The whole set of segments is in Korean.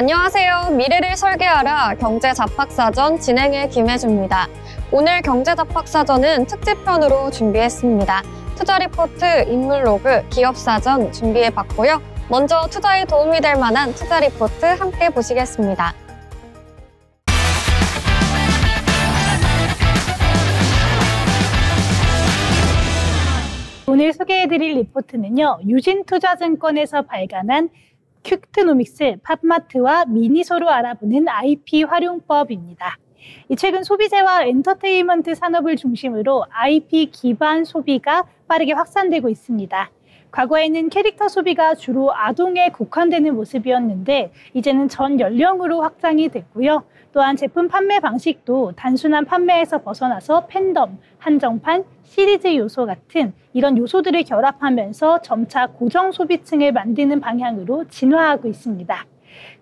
안녕하세요. 미래를 설계하라 경제잡학사전 진행의 김혜주입니다. 오늘 경제잡학사전은 특집편으로 준비했습니다. 투자 리포트, 인물 로그, 기업사전 준비해봤고요. 먼저 투자에 도움이 될 만한 투자 리포트 함께 보시겠습니다. 오늘 소개해드릴 리포트는요, 유진투자증권에서 발간한 퀵트노믹스, 팝마트와 미니소로 알아보는 IP 활용법입니다. 최근 소비재와 엔터테인먼트 산업을 중심으로 IP 기반 소비가 빠르게 확산되고 있습니다. 과거에는 캐릭터 소비가 주로 아동에 국한되는 모습이었는데 이제는 전 연령으로 확장이 됐고요. 또한 제품 판매 방식도 단순한 판매에서 벗어나서 팬덤, 한정판, 시리즈 요소 같은 이런 요소들을 결합하면서 점차 고정 소비층을 만드는 방향으로 진화하고 있습니다.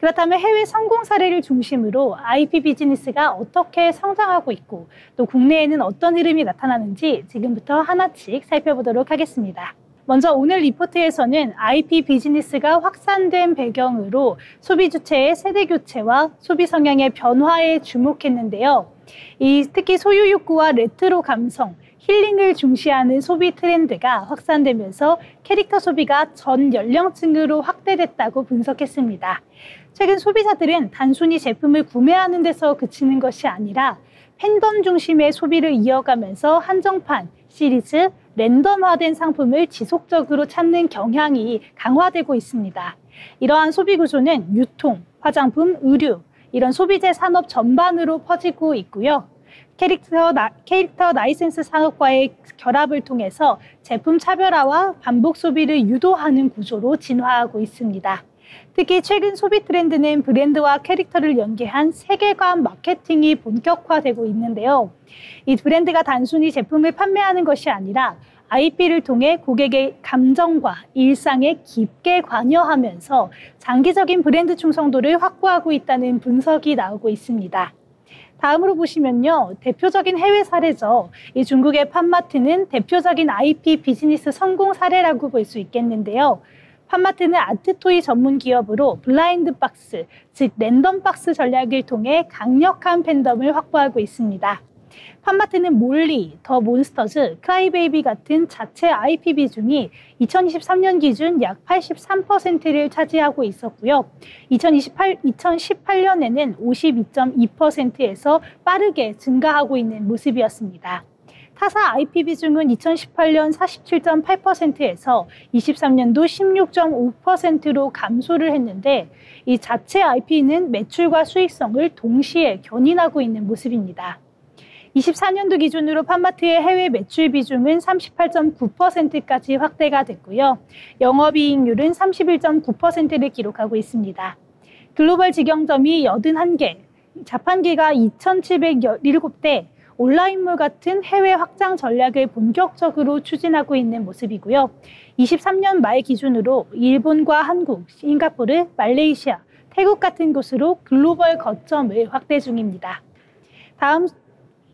그렇다면 해외 성공 사례를 중심으로 IP 비즈니스가 어떻게 성장하고 있고 또 국내에는 어떤 흐름이 나타나는지 지금부터 하나씩 살펴보도록 하겠습니다. 먼저 오늘 리포트에서는 IP 비즈니스가 확산된 배경으로 소비 주체의 세대 교체와 소비 성향의 변화에 주목했는데요. 특히 소유 욕구와 레트로 감성, 힐링을 중시하는 소비 트렌드가 확산되면서 캐릭터 소비가 전 연령층으로 확대됐다고 분석했습니다. 최근 소비자들은 단순히 제품을 구매하는 데서 그치는 것이 아니라 팬덤 중심의 소비를 이어가면서 한정판, 시리즈, 랜덤화된 상품을 지속적으로 찾는 경향이 강화되고 있습니다. 이러한 소비 구조는 유통, 화장품, 의류, 이런 소비재 산업 전반으로 퍼지고 있고요. 캐릭터 라이센스 산업과의 결합을 통해서 제품 차별화와 반복 소비를 유도하는 구조로 진화하고 있습니다. 특히 최근 소비 트렌드는 브랜드와 캐릭터를 연계한 세계관 마케팅이 본격화되고 있는데요. 이 브랜드가 단순히 제품을 판매하는 것이 아니라 IP를 통해 고객의 감정과 일상에 깊게 관여하면서 장기적인 브랜드 충성도를 확보하고 있다는 분석이 나오고 있습니다. 다음으로 보시면요, 대표적인 해외 사례죠. 이 중국의 팝마트는 대표적인 IP 비즈니스 성공 사례라고 볼 수 있겠는데요. 팝마트는 아트토이 전문 기업으로 블라인드 박스, 즉 랜덤 박스 전략을 통해 강력한 팬덤을 확보하고 있습니다. 팝마트는 몰리, 더 몬스터즈, 크라이베이비 같은 자체 IP 비중이 2023년 기준 약 83%를 차지하고 있었고요. 2018년에는 52.2%에서 빠르게 증가하고 있는 모습이었습니다. 타사 IP 비중은 2018년 47.8%에서 23년도 16.5%로 감소를 했는데 이 자체 IP는 매출과 수익성을 동시에 견인하고 있는 모습입니다. 24년도 기준으로 팝마트의 해외 매출 비중은 38.9%까지 확대가 됐고요. 영업이익률은 31.9%를 기록하고 있습니다. 글로벌 직영점이 81개, 자판기가 2,717대, 온라인몰 같은 해외 확장 전략을 본격적으로 추진하고 있는 모습이고요. 23년 말 기준으로 일본과 한국, 싱가포르, 말레이시아, 태국 같은 곳으로 글로벌 거점을 확대 중입니다. 다음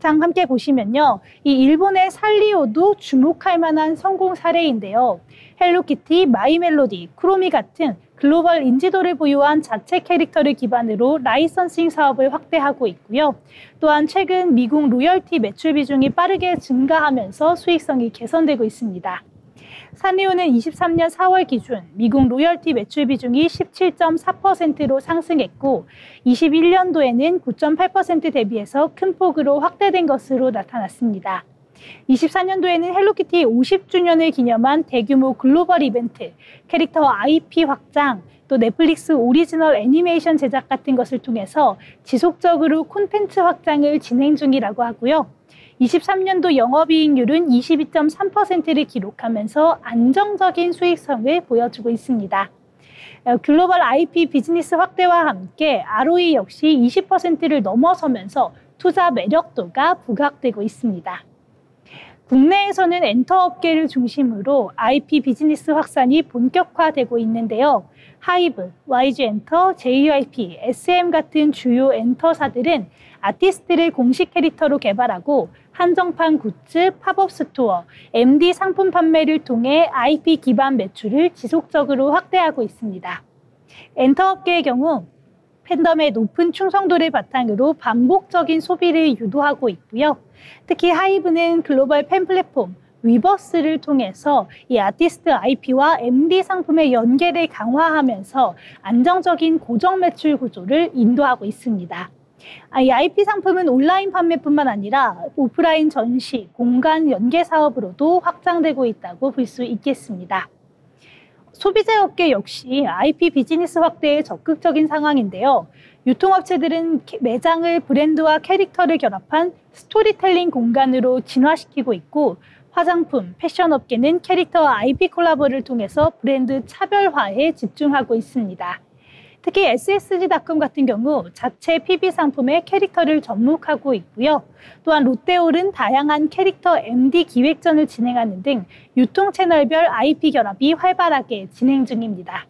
장 함께 보시면요. 이 일본의 산리오도 주목할 만한 성공 사례인데요. 헬로키티, 마이멜로디, 크로미 같은 글로벌 인지도를 보유한 자체 캐릭터를 기반으로 라이선싱 사업을 확대하고 있고요. 또한 최근 미국 로열티 매출 비중이 빠르게 증가하면서 수익성이 개선되고 있습니다. 산리오는 23년 4월 기준 미국 로열티 매출 비중이 17.4%로 상승했고 21년도에는 9.8% 대비해서 큰 폭으로 확대된 것으로 나타났습니다. 24년도에는 헬로키티 50주년을 기념한 대규모 글로벌 이벤트, 캐릭터 IP 확장, 또 넷플릭스 오리지널 애니메이션 제작 같은 것을 통해서 지속적으로 콘텐츠 확장을 진행 중이라고 하고요. 23년도 영업이익률은 22.3%를 기록하면서 안정적인 수익성을 보여주고 있습니다. 글로벌 IP 비즈니스 확대와 함께 ROE 역시 20%를 넘어서면서 투자 매력도가 부각되고 있습니다. 국내에서는 엔터업계를 중심으로 IP 비즈니스 확산이 본격화되고 있는데요. 하이브, YG엔터, JYP, SM 같은 주요 엔터사들은 아티스트를 공식 캐릭터로 개발하고 한정판 굿즈, 팝업 스토어, MD 상품 판매를 통해 IP 기반 매출을 지속적으로 확대하고 있습니다. 엔터업계의 경우 팬덤의 높은 충성도를 바탕으로 반복적인 소비를 유도하고 있고요. 특히 하이브는 글로벌 팬 플랫폼 위버스를 통해서 이 아티스트 IP와 MD 상품의 연계를 강화하면서 안정적인 고정 매출 구조를 인도하고 있습니다. 이 IP 상품은 온라인 판매뿐만 아니라 오프라인 전시, 공간 연계 사업으로도 확장되고 있다고 볼 수 있겠습니다. 소비자 업계 역시 IP 비즈니스 확대에 적극적인 상황인데요. 유통업체들은 매장을 브랜드와 캐릭터를 결합한 스토리텔링 공간으로 진화시키고 있고, 화장품, 패션 업계는 캐릭터와 IP 콜라보를 통해서 브랜드 차별화에 집중하고 있습니다. 특히 SSG.com 같은 경우 자체 PB 상품의 캐릭터를 접목하고 있고요. 또한 롯데홀은 다양한 캐릭터 MD 기획전을 진행하는 등 유통 채널별 IP 결합이 활발하게 진행 중입니다.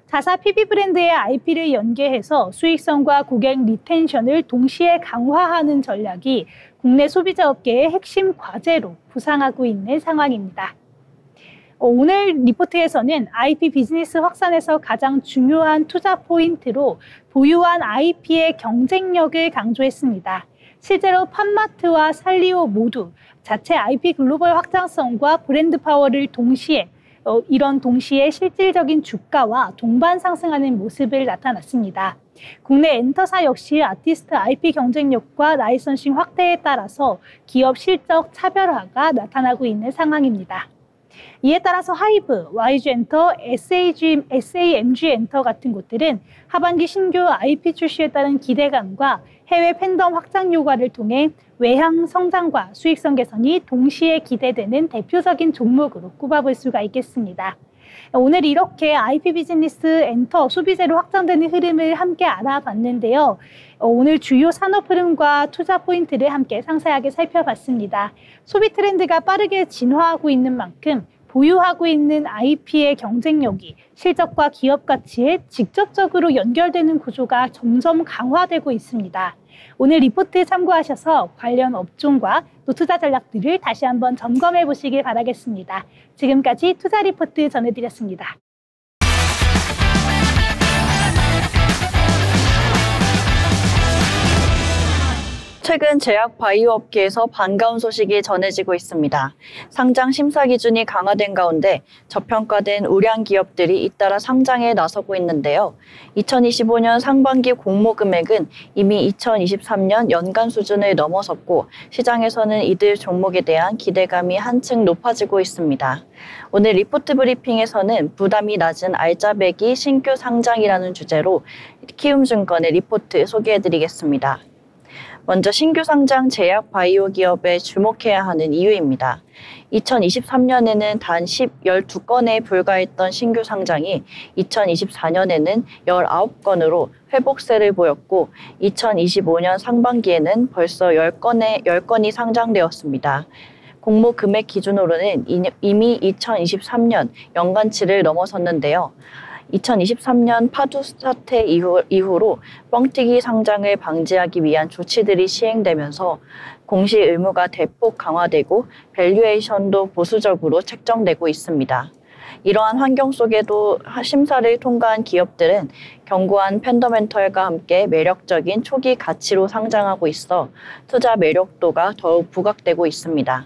자사 PB 브랜드의 IP를 연계해서 수익성과 고객 리텐션을 동시에 강화하는 전략이 국내 소비자 업계의 핵심 과제로 부상하고 있는 상황입니다. 오늘 리포트에서는 IP 비즈니스 확산에서 가장 중요한 투자 포인트로 보유한 IP의 경쟁력을 강조했습니다. 실제로 팝마트와 살리오 모두 자체 IP 글로벌 확장성과 브랜드 파워를 동시에 실질적인 주가와 동반 상승하는 모습을 나타났습니다. 국내 엔터사 역시 아티스트 IP 경쟁력과 라이선싱 확대에 따라서 기업 실적 차별화가 나타나고 있는 상황입니다. 이에 따라서 하이브, YG엔터, SAMG엔터 같은 곳들은 하반기 신규 IP 출시에 따른 기대감과 해외 팬덤 확장 효과를 통해 외향 성장과 수익성 개선이 동시에 기대되는 대표적인 종목으로 꼽아볼 수가 있겠습니다. 오늘 이렇게 IP 비즈니스 엔터 소비재로 확장되는 흐름을 함께 알아봤는데요. 오늘 주요 산업 흐름과 투자 포인트를 함께 상세하게 살펴봤습니다. 소비 트렌드가 빠르게 진화하고 있는 만큼 보유하고 있는 IP의 경쟁력이 실적과 기업 가치에 직접적으로 연결되는 구조가 점점 강화되고 있습니다. 오늘 리포트 참고하셔서 관련 업종과 또 투자 전략들을 다시 한번 점검해 보시길 바라겠습니다. 지금까지 투자 리포트 전해드렸습니다. 최근 제약 바이오 업계에서 반가운 소식이 전해지고 있습니다. 상장 심사 기준이 강화된 가운데 저평가된 우량 기업들이 잇따라 상장에 나서고 있는데요. 2025년 상반기 공모 금액은 이미 2023년 연간 수준을 넘어섰고 시장에서는 이들 종목에 대한 기대감이 한층 높아지고 있습니다. 오늘 리포트 브리핑에서는 부담이 낮은 알짜배기 신규 상장이라는 주제로 키움증권의 리포트 소개해드리겠습니다. 먼저 신규 상장 제약 바이오 기업에 주목해야 하는 이유입니다. 2023년에는 단 12건에 불과했던 신규 상장이 2024년에는 19건으로 회복세를 보였고 2025년 상반기에는 벌써 10건이 상장되었습니다. 공모 금액 기준으로는 이미 2023년 연간치를 넘어섰는데요. 2023년 파주 사태 이후로 뻥튀기 상장을 방지하기 위한 조치들이 시행되면서 공시 의무가 대폭 강화되고 밸류에이션도 보수적으로 책정되고 있습니다. 이러한 환경 속에도 심사를 통과한 기업들은 견고한 펀더멘털과 함께 매력적인 초기 가치로 상장하고 있어 투자 매력도가 더욱 부각되고 있습니다.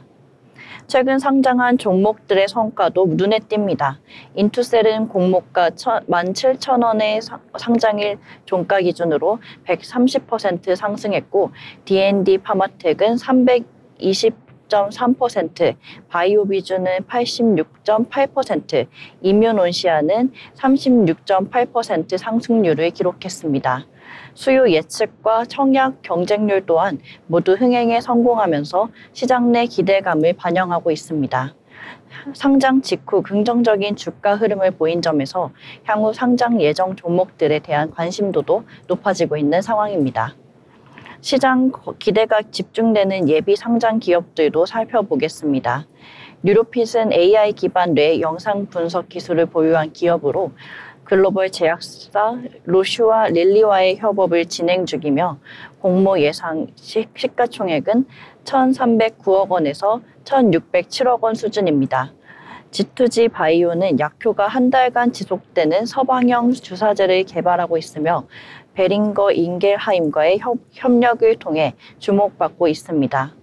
최근 상장한 종목들의 성과도 눈에 띕니다. 인투셀은 공모가 17,000원의 상장일 종가 기준으로 130% 상승했고 D&D 파마텍은 320.3%, 바이오비주는 86.8%, 이뮤온시아는 36.8% 상승률을 기록했습니다. 수요 예측과 청약 경쟁률 또한 모두 흥행에 성공하면서 시장 내 기대감을 반영하고 있습니다. 상장 직후 긍정적인 주가 흐름을 보인 점에서 향후 상장 예정 종목들에 대한 관심도도 높아지고 있는 상황입니다. 시장 기대가 집중되는 예비 상장 기업들도 살펴보겠습니다. 뉴로핏은 AI 기반 뇌 영상 분석 기술을 보유한 기업으로 글로벌 제약사 로슈와 릴리와의 협업을 진행 중이며 공모 예상 시가총액은 1,309억 원에서 1,607억 원 수준입니다. G2G 바이오는 약효가 한 달간 지속되는 서방형 주사제를 개발하고 있으며 베링거 인겔하임과의 협력을 통해 주목받고 있습니다.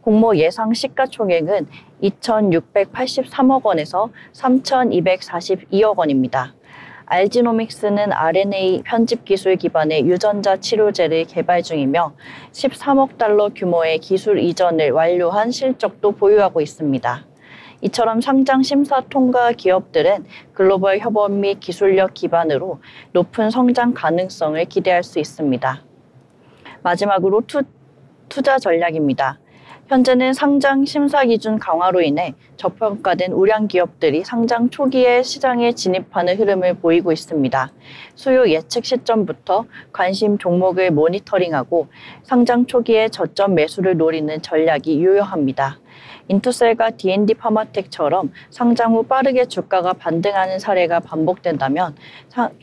공모 예상 시가총액은 2,683억 원에서 3,242억 원입니다. 알지노믹스는 RNA 편집 기술 기반의 유전자 치료제를 개발 중이며 13억 달러 규모의 기술 이전을 완료한 실적도 보유하고 있습니다. 이처럼 상장 심사 통과 기업들은 글로벌 협업 및 기술력 기반으로 높은 성장 가능성을 기대할 수 있습니다. 마지막으로 투자 전략입니다. 현재는 상장 심사 기준 강화로 인해 저평가된 우량 기업들이 상장 초기에 시장에 진입하는 흐름을 보이고 있습니다. 수요 예측 시점부터 관심 종목을 모니터링하고 상장 초기에 저점 매수를 노리는 전략이 유효합니다. 인투셀과 D&D 파마텍처럼 상장 후 빠르게 주가가 반등하는 사례가 반복된다면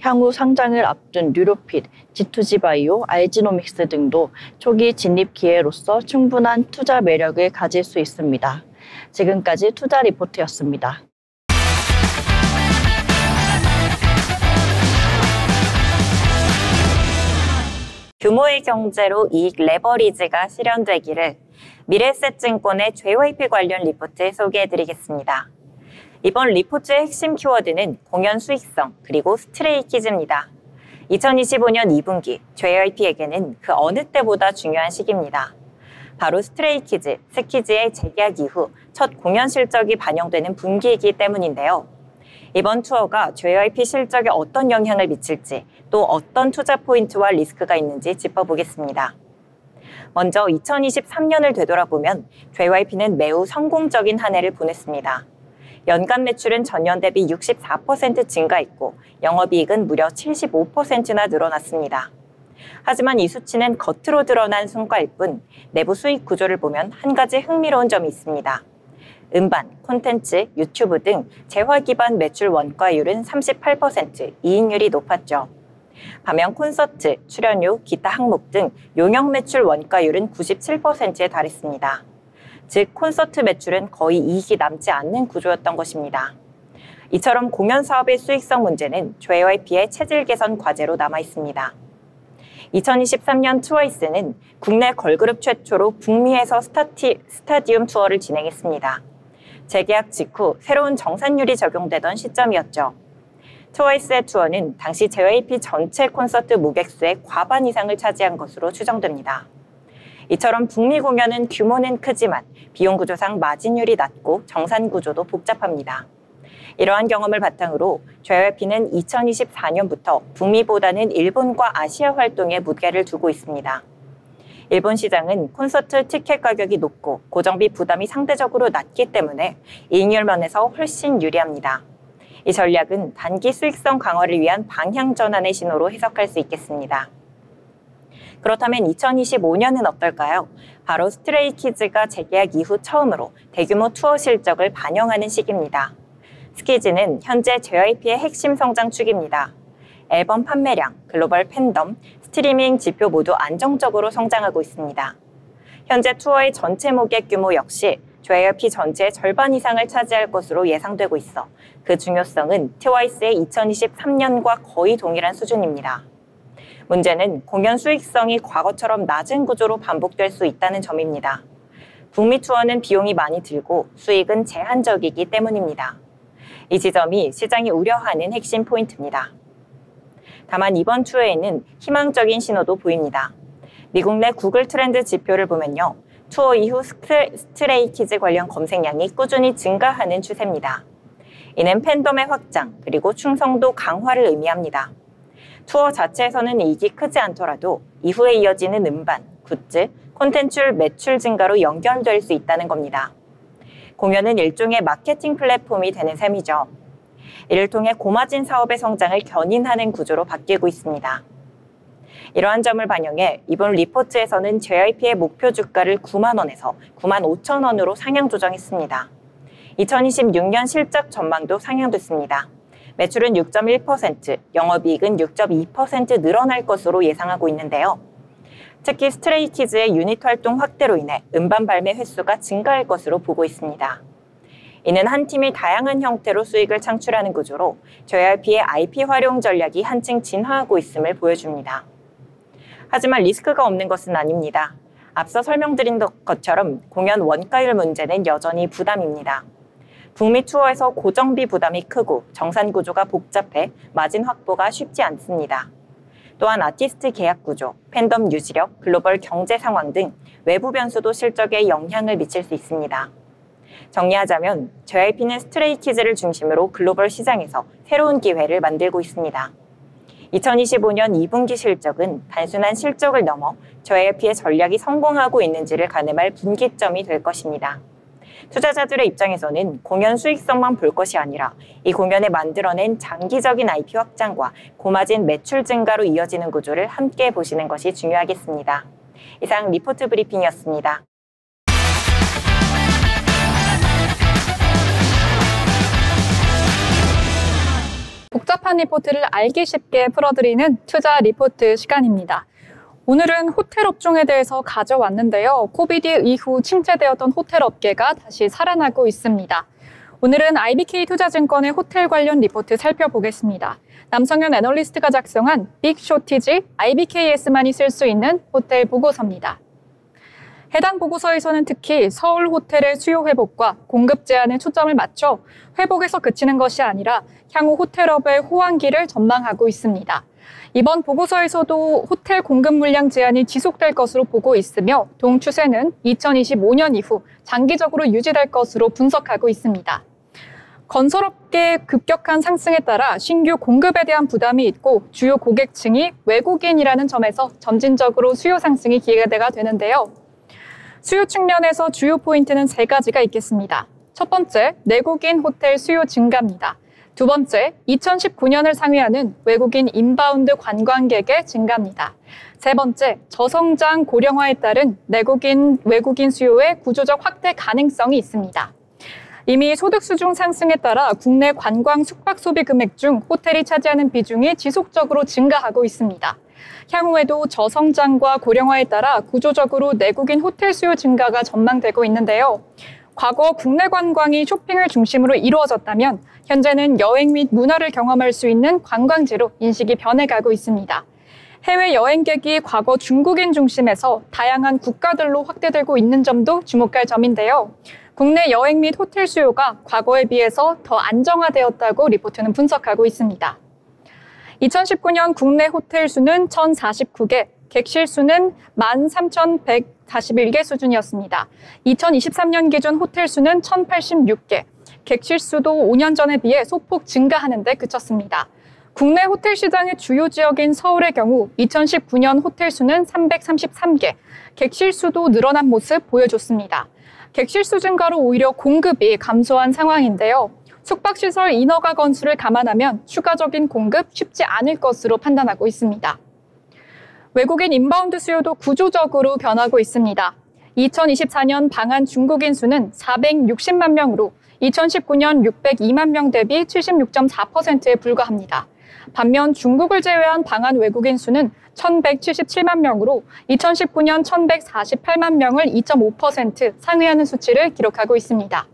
향후 상장을 앞둔 뉴로핏, G2G 바이오, 알지노믹스 등도 초기 진입 기회로서 충분한 투자 매력을 가질 수 있습니다. 지금까지 투자 리포트였습니다. 규모의 경제로 이익 레버리지가 실현되기를 미래에셋증권의 JYP 관련 리포트 소개해드리겠습니다. 이번 리포트의 핵심 키워드는 공연 수익성 그리고 스트레이키즈입니다. 2025년 2분기 JYP에게는 그 어느 때보다 중요한 시기입니다. 바로 스트레이키즈, 스키즈의 재계약 이후 첫 공연 실적이 반영되는 분기이기 때문인데요. 이번 투어가 JYP 실적에 어떤 영향을 미칠지 또 어떤 투자 포인트와 리스크가 있는지 짚어보겠습니다. 먼저 2023년을 되돌아보면 JYP는 매우 성공적인 한 해를 보냈습니다. 연간 매출은 전년 대비 64% 증가했고 영업이익은 무려 75%나 늘어났습니다. 하지만 이 수치는 겉으로 드러난 성과일 뿐 내부 수익 구조를 보면 한 가지 흥미로운 점이 있습니다. 음반, 콘텐츠, 유튜브 등 재화 기반 매출 원가율은 38%, 이익률이 높았죠. 반면 콘서트, 출연료, 기타 항목 등 용역 매출 원가율은 97%에 달했습니다. 즉 콘서트 매출은 거의 이익이 남지 않는 구조였던 것입니다. 이처럼 공연 사업의 수익성 문제는 JYP의 체질 개선 과제로 남아 있습니다. 2023년 트와이스는 국내 걸그룹 최초로 북미에서 스타디움 투어를 진행했습니다. 재계약 직후 새로운 정산율이 적용되던 시점이었죠. 트와이스의 투어는 당시 JYP 전체 콘서트 무객수의 과반 이상을 차지한 것으로 추정됩니다. 이처럼 북미 공연은 규모는 크지만 비용 구조상 마진율이 낮고 정산 구조도 복잡합니다. 이러한 경험을 바탕으로 JYP는 2024년부터 북미보다는 일본과 아시아 활동에 무게를 두고 있습니다. 일본 시장은 콘서트 티켓 가격이 높고 고정비 부담이 상대적으로 낮기 때문에 이익률 면에서 훨씬 유리합니다. 이 전략은 단기 수익성 강화를 위한 방향 전환의 신호로 해석할 수 있겠습니다. 그렇다면 2025년은 어떨까요? 바로 스트레이키즈가 재계약 이후 처음으로 대규모 투어 실적을 반영하는 시기입니다. 스키즈는 현재 JYP의 핵심 성장 축입니다. 앨범 판매량, 글로벌 팬덤, 스트리밍 지표 모두 안정적으로 성장하고 있습니다. 현재 투어의 전체 모객 규모 역시 JYP 전체의 절반 이상을 차지할 것으로 예상되고 있어 그 중요성은 트와이스의 2023년과 거의 동일한 수준입니다. 문제는 공연 수익성이 과거처럼 낮은 구조로 반복될 수 있다는 점입니다. 북미 투어는 비용이 많이 들고 수익은 제한적이기 때문입니다. 이 지점이 시장이 우려하는 핵심 포인트입니다. 다만 이번 투어에는 희망적인 신호도 보입니다. 미국 내 구글 트렌드 지표를 보면요. 투어 이후 스트레이키즈 관련 검색량이 꾸준히 증가하는 추세입니다. 이는 팬덤의 확장 그리고 충성도 강화를 의미합니다. 투어 자체에서는 이익이 크지 않더라도 이후에 이어지는 음반, 굿즈, 콘텐츠 매출 증가로 연결될 수 있다는 겁니다. 공연은 일종의 마케팅 플랫폼이 되는 셈이죠. 이를 통해 고마진 사업의 성장을 견인하는 구조로 바뀌고 있습니다. 이러한 점을 반영해 이번 리포트에서는 JYP의 목표 주가를 9만 원에서 9만 5천 원으로 상향 조정했습니다. 2026년 실적 전망도 상향됐습니다. 매출은 6.1%, 영업이익은 6.2% 늘어날 것으로 예상하고 있는데요. 특히 스트레이키즈의 유닛 활동 확대로 인해 음반 발매 횟수가 증가할 것으로 보고 있습니다. 이는 한 팀이 다양한 형태로 수익을 창출하는 구조로 JYP의 IP 활용 전략이 한층 진화하고 있음을 보여줍니다. 하지만 리스크가 없는 것은 아닙니다. 앞서 설명드린 것처럼 공연 원가율 문제는 여전히 부담입니다. 북미 투어에서 고정비 부담이 크고 정산 구조가 복잡해 마진 확보가 쉽지 않습니다. 또한 아티스트 계약 구조, 팬덤 유지력, 글로벌 경제 상황 등 외부 변수도 실적에 영향을 미칠 수 있습니다. 정리하자면 JYP는 스트레이키즈를 중심으로 글로벌 시장에서 새로운 기회를 만들고 있습니다. 2025년 2분기 실적은 단순한 실적을 넘어 JYP의 전략이 성공하고 있는지를 가늠할 분기점이 될 것입니다. 투자자들의 입장에서는 공연 수익성만 볼 것이 아니라 이 공연에 만들어낸 장기적인 IP 확장과 고마진 매출 증가로 이어지는 구조를 함께 보시는 것이 중요하겠습니다. 이상 리포트 브리핑이었습니다. 복잡한 리포트를 알기 쉽게 풀어드리는 투자 리포트 시간입니다. 오늘은 호텔 업종에 대해서 가져왔는데요. 코비드 이후 침체되었던 호텔 업계가 다시 살아나고 있습니다. 오늘은 IBK 투자증권의 호텔 관련 리포트 살펴보겠습니다. 남성현 애널리스트가 작성한 빅 쇼티지 IBKS만이 쓸 수 있는 호텔 보고서입니다. 해당 보고서에서는 특히 서울 호텔의 수요 회복과 공급 제한에 초점을 맞춰 회복에서 그치는 것이 아니라 향후 호텔업의 호황기를 전망하고 있습니다. 이번 보고서에서도 호텔 공급 물량 제한이 지속될 것으로 보고 있으며 동추세는 2025년 이후 장기적으로 유지될 것으로 분석하고 있습니다. 건설업계의 급격한 상승에 따라 신규 공급에 대한 부담이 있고 주요 고객층이 외국인이라는 점에서 점진적으로 수요 상승이 기대가 되는데요. 수요 측면에서 주요 포인트는 세 가지가 있겠습니다. 첫 번째, 내국인 호텔 수요 증가입니다. 두 번째, 2019년을 상회하는 외국인 인바운드 관광객의 증가입니다. 세 번째, 저성장 고령화에 따른 외국인 수요의 구조적 확대 가능성이 있습니다. 이미 소득 수준 상승에 따라 국내 관광 숙박 소비 금액 중 호텔이 차지하는 비중이 지속적으로 증가하고 있습니다. 향후에도 저성장과 고령화에 따라 구조적으로 내국인 호텔 수요 증가가 전망되고 있는데요. 과거 국내 관광이 쇼핑을 중심으로 이루어졌다면 현재는 여행 및 문화를 경험할 수 있는 관광지로 인식이 변해가고 있습니다. 해외 여행객이 과거 중국인 중심에서 다양한 국가들로 확대되고 있는 점도 주목할 점인데요. 국내 여행 및 호텔 수요가 과거에 비해서 더 안정화되었다고 리포트는 분석하고 있습니다. 2019년 국내 호텔 수는 1,049개, 객실 수는 13,141개 수준이었습니다. 2023년 기준 호텔 수는 1,086개, 객실 수도 5년 전에 비해 소폭 증가하는 데 그쳤습니다. 국내 호텔 시장의 주요 지역인 서울의 경우 2019년 호텔 수는 333개, 객실 수도 늘어난 모습 보여줬습니다. 객실 수 증가로 오히려 공급이 감소한 상황인데요. 숙박시설 인허가 건수를 감안하면 추가적인 공급 쉽지 않을 것으로 판단하고 있습니다. 외국인 인바운드 수요도 구조적으로 변하고 있습니다. 2024년 방한 중국인 수는 460만 명으로 2019년 602만 명 대비 76.4%에 불과합니다. 반면 중국을 제외한 방한 외국인 수는 1,177만 명으로 2019년 1,148만 명을 2.5% 상회하는 수치를 기록하고 있습니다.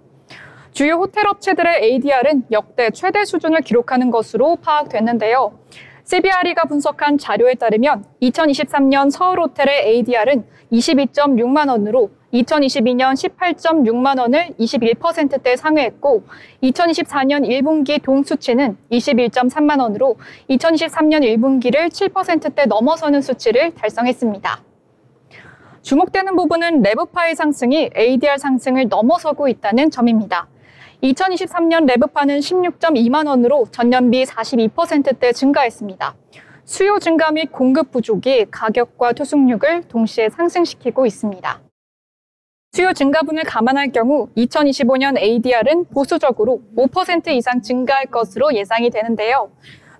주요 호텔 업체들의 ADR은 역대 최대 수준을 기록하는 것으로 파악됐는데요. CBRE가 분석한 자료에 따르면 2023년 서울 호텔의 ADR은 22.6만 원으로 2022년 18.6만 원을 21%대 상회했고 2024년 1분기 동수치는 21.3만 원으로 2023년 1분기를 7%대 넘어서는 수치를 달성했습니다. 주목되는 부분은 레브파의 상승이 ADR 상승을 넘어서고 있다는 점입니다. 2023년 레브파는 16.2만 원으로 전년비 42%대 증가했습니다. 수요 증가 및 공급 부족이 가격과 투숙률을 동시에 상승시키고 있습니다. 수요 증가분을 감안할 경우 2025년 ADR은 보수적으로 5% 이상 증가할 것으로 예상이 되는데요.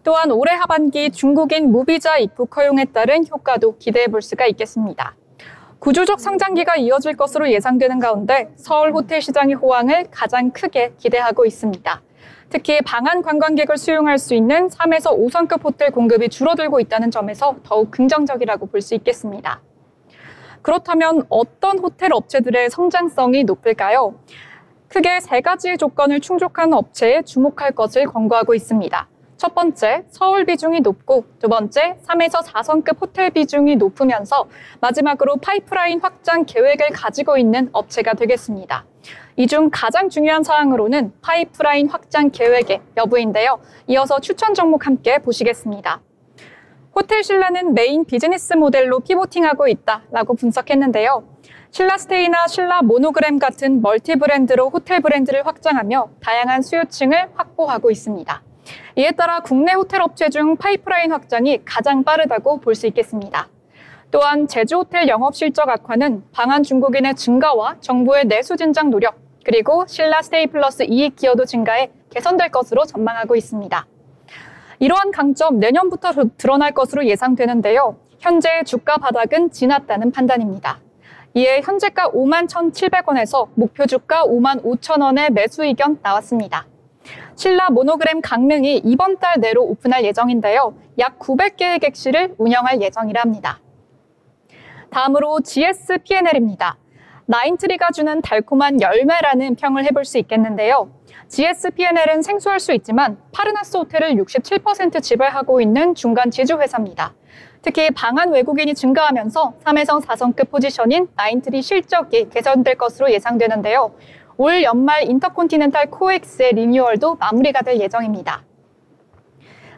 또한 올해 하반기 중국인 무비자 입국 허용에 따른 효과도 기대해 볼 수가 있겠습니다. 구조적 성장기가 이어질 것으로 예상되는 가운데 서울 호텔 시장의 호황을 가장 크게 기대하고 있습니다. 특히 방한 관광객을 수용할 수 있는 3에서 5성급 호텔 공급이 줄어들고 있다는 점에서 더욱 긍정적이라고 볼 수 있겠습니다. 그렇다면 어떤 호텔 업체들의 성장성이 높을까요? 크게 3가지의 조건을 충족한 업체에 주목할 것을 권고하고 있습니다. 첫 번째, 서울 비중이 높고 두 번째, 3에서 4성급 호텔 비중이 높으면서 마지막으로 파이프라인 확장 계획을 가지고 있는 업체가 되겠습니다. 이 중 가장 중요한 사항으로는 파이프라인 확장 계획의 여부인데요. 이어서 추천 종목 함께 보시겠습니다. 호텔 신라는 메인 비즈니스 모델로 피보팅하고 있다라고 분석했는데요. 신라스테이나 신라모노그램 같은 멀티 브랜드로 호텔 브랜드를 확장하며 다양한 수요층을 확보하고 있습니다. 이에 따라 국내 호텔 업체 중 파이프라인 확장이 가장 빠르다고 볼 수 있겠습니다. 또한 제주호텔 영업 실적 악화는 방한 중국인의 증가와 정부의 내수 진작 노력, 그리고 신라스테이 플러스 이익 기여도 증가에 개선될 것으로 전망하고 있습니다. 이러한 강점 내년부터 드러날 것으로 예상되는데요. 현재 주가 바닥은 지났다는 판단입니다. 이에 현재가 51,700원에서 목표 주가 55,000원의 매수 의견 나왔습니다. 신라 모노그램 강릉이 이번 달 내로 오픈할 예정인데요. 약 900개의 객실을 운영할 예정이라 합니다. 다음으로 GS P&L입니다. 나인트리가 주는 달콤한 열매라는 평을 해볼 수 있겠는데요. GS P&L은 생소할 수 있지만 파르나스 호텔을 67% 지배하고 있는 중간 지주회사입니다. 특히 방한 외국인이 증가하면서 3에서 4성급 포지션인 나인트리 실적이 개선될 것으로 예상되는데요. 올 연말 인터콘티넨탈 코엑스의 리뉴얼도 마무리가 될 예정입니다.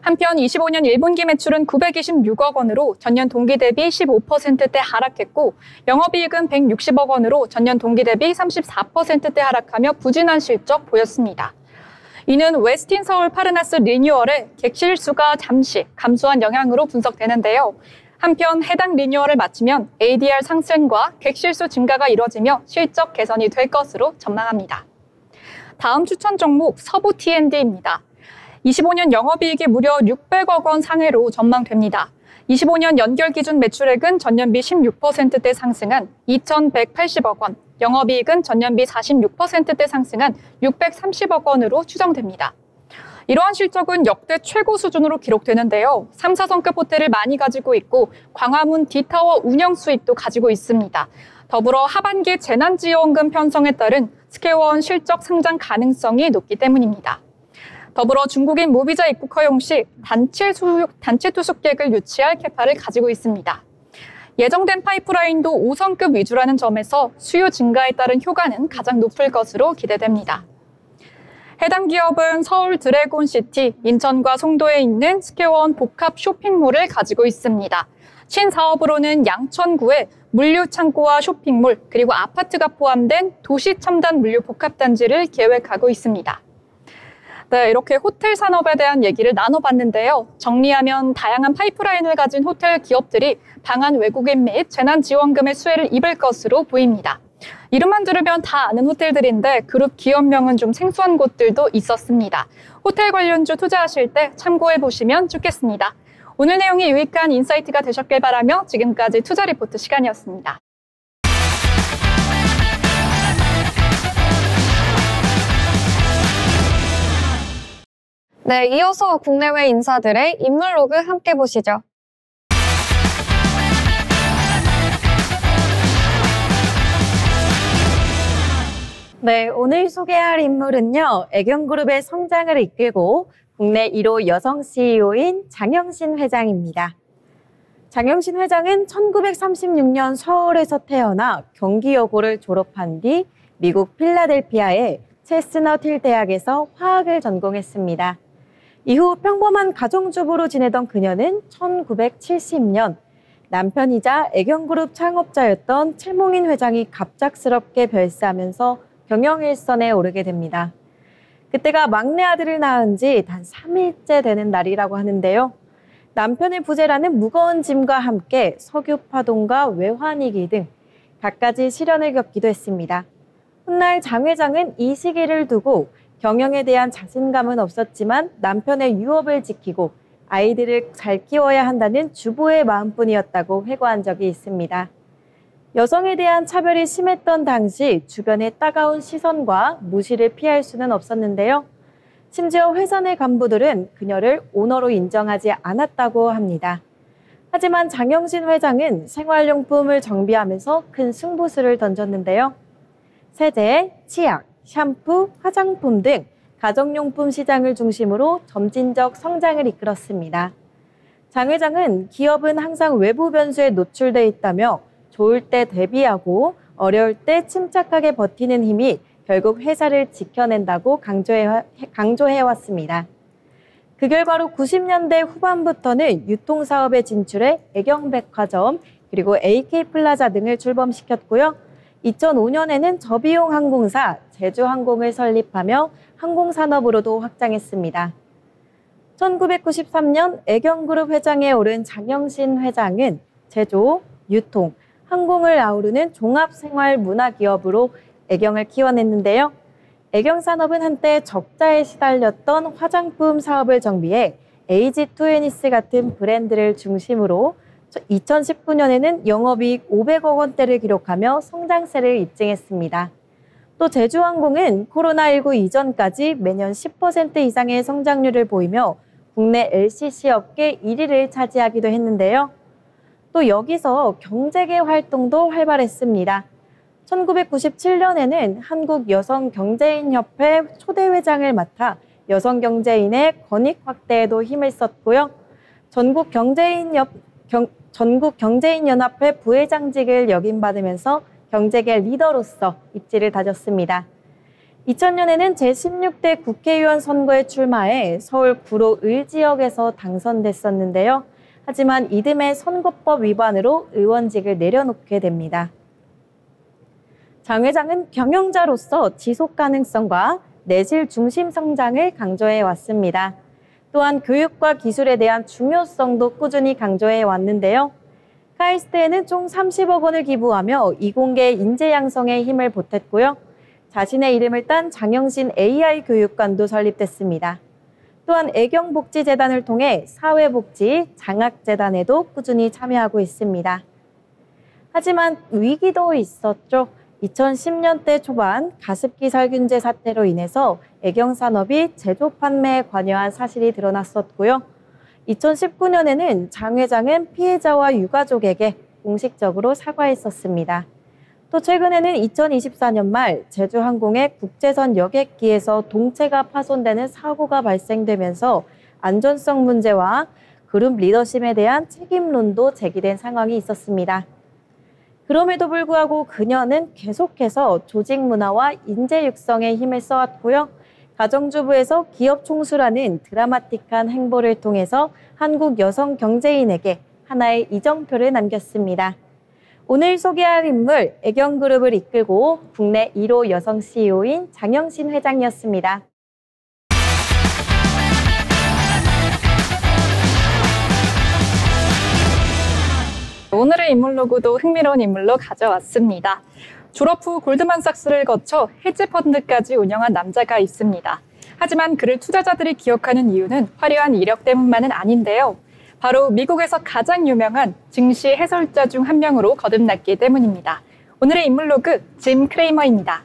한편 25년 1분기 매출은 926억 원으로 전년 동기 대비 15%대 하락했고 영업이익은 160억 원으로 전년 동기 대비 34%대 하락하며 부진한 실적 보였습니다. 이는 웨스틴 서울 파르나스 리뉴얼의 객실 수가 잠시 감소한 영향으로 분석되는데요. 한편 해당 리뉴얼을 마치면 ADR 상승과 객실 수 증가가 이뤄지며 실적 개선이 될 것으로 전망합니다. 다음 추천 종목 서부 T&D입니다. 25년 영업이익이 무려 600억 원 상회로 전망됩니다. 25년 연결 기준 매출액은 전년비 16%대 상승한 2,180억 원, 영업이익은 전년비 46%대 상승한 630억 원으로 추정됩니다. 이러한 실적은 역대 최고 수준으로 기록되는데요. 3, 4성급 호텔을 많이 가지고 있고 광화문 D타워 운영 수익도 가지고 있습니다. 더불어 하반기 재난지원금 편성에 따른 스퀘어원 실적 상장 가능성이 높기 때문입니다. 더불어 중국인 무비자 입국 허용 시 단체 투숙객을 유치할 캐파를 가지고 있습니다. 예정된 파이프라인도 5성급 위주라는 점에서 수요 증가에 따른 효과는 가장 높을 것으로 기대됩니다. 해당 기업은 서울 드래곤시티, 인천과 송도에 있는 스퀘어원 복합 쇼핑몰을 가지고 있습니다. 신사업으로는 양천구에 물류창고와 쇼핑몰, 그리고 아파트가 포함된 도시첨단 물류 복합단지를 계획하고 있습니다. 네, 이렇게 호텔 산업에 대한 얘기를 나눠봤는데요. 정리하면 다양한 파이프라인을 가진 호텔 기업들이 방한 외국인 및 재난지원금의 수혜를 입을 것으로 보입니다. 이름만 들으면 다 아는 호텔들인데 그룹 기업명은 좀 생소한 곳들도 있었습니다. 호텔 관련주 투자하실 때 참고해보시면 좋겠습니다. 오늘 내용이 유익한 인사이트가 되셨길 바라며 지금까지 투자 리포트 시간이었습니다. 네, 이어서 국내외 인사들의 인물로그 함께 보시죠. 네, 오늘 소개할 인물은요. 애경그룹의 성장을 이끌고 국내 1호 여성 CEO인 장영신 회장입니다. 장영신 회장은 1936년 서울에서 태어나 경기여고를 졸업한 뒤 미국 필라델피아의 체스넛 힐 대학에서 화학을 전공했습니다. 이후 평범한 가정주부로 지내던 그녀는 1970년 남편이자 애경그룹 창업자였던 칠몽인 회장이 갑작스럽게 별세하면서 경영 일선에 오르게 됩니다. 그때가 막내 아들을 낳은 지 단 3일째 되는 날이라고 하는데요. 남편의 부재라는 무거운 짐과 함께 석유 파동과 외환위기 등 갖가지 시련을 겪기도 했습니다. 훗날 장 회장은 이 시기를 두고 경영에 대한 자신감은 없었지만 남편의 유업을 지키고 아이들을 잘 키워야 한다는 주부의 마음뿐이었다고 회고한 적이 있습니다. 여성에 대한 차별이 심했던 당시 주변의 따가운 시선과 무시를 피할 수는 없었는데요. 심지어 회사 내 간부들은 그녀를 오너로 인정하지 않았다고 합니다. 하지만 장영신 회장은 생활용품을 정비하면서 큰 승부수를 던졌는데요. 세제, 치약, 샴푸, 화장품 등 가정용품 시장을 중심으로 점진적 성장을 이끌었습니다. 장 회장은 기업은 항상 외부 변수에 노출돼 있다며 좋을 때 대비하고 어려울 때 침착하게 버티는 힘이 결국 회사를 지켜낸다고 강조해왔습니다. 그 결과로 90년대 후반부터는 유통사업에 진출해 애경백화점 그리고 AK플라자 등을 출범시켰고요. 2005년에는 저비용 항공사 제주항공을 설립하며 항공산업으로도 확장했습니다. 1993년 애경그룹 회장에 오른 장영신 회장은 제조, 유통, 항공을 아우르는 종합생활문화기업으로 애경을 키워냈는데요. 애경산업은 한때 적자에 시달렸던 화장품 사업을 정비해 에이지2애니스 같은 브랜드를 중심으로 2019년에는 영업이익 500억 원대를 기록하며 성장세를 입증했습니다. 또 제주항공은 코로나19 이전까지 매년 10% 이상의 성장률을 보이며 국내 LCC 업계 1위를 차지하기도 했는데요. 또 여기서 경제계 활동도 활발했습니다. 1997년에는 한국여성경제인협회 초대 회장을 맡아 여성경제인의 권익 확대에도 힘을 썼고요. 전국경제인연합회 부회장직을 역임받으면서 경제계 리더로서 입지를 다졌습니다. 2000년에는 제16대 국회의원 선거에 출마해 서울 구로 을지역에서 당선됐었는데요. 하지만 이듬해 선거법 위반으로 의원직을 내려놓게 됩니다. 장 회장은 경영자로서 지속 가능성과 내실 중심 성장을 강조해 왔습니다. 또한 교육과 기술에 대한 중요성도 꾸준히 강조해 왔는데요. 카이스트에는 총 30억 원을 기부하며 이공계 인재 양성에 힘을 보탰고요. 자신의 이름을 딴 장영신 AI 교육관도 설립됐습니다. 또한 애경복지재단을 통해 사회복지 장학재단에도 꾸준히 참여하고 있습니다. 하지만 위기도 있었죠. 2010년대 초반 가습기 살균제 사태로 인해서 애경산업이 제조 판매에 관여한 사실이 드러났었고요. 2019년에는 장 회장은 피해자와 유가족에게 공식적으로 사과했었습니다. 또 최근에는 2024년 말 제주항공의 국제선 여객기에서 동체가 파손되는 사고가 발생되면서 안전성 문제와 그룹 리더십에 대한 책임론도 제기된 상황이 있었습니다. 그럼에도 불구하고 그녀는 계속해서 조직 문화와 인재 육성에 힘을 써왔고요. 가정주부에서 기업 총수라는 드라마틱한 행보를 통해서 한국 여성 경제인에게 하나의 이정표를 남겼습니다. 오늘 소개할 인물, 애경그룹을 이끌고 국내 1호 여성 CEO인 장영신 회장이었습니다. 오늘의 인물로그도 흥미로운 인물로 가져왔습니다. 졸업 후 골드만삭스를 거쳐 헤지펀드까지 운영한 남자가 있습니다. 하지만 그를 투자자들이 기억하는 이유는 화려한 이력 때문만은 아닌데요. 바로 미국에서 가장 유명한 증시 해설자 중 한 명으로 거듭났기 때문입니다. 오늘의 인물로그 짐 크레이머입니다.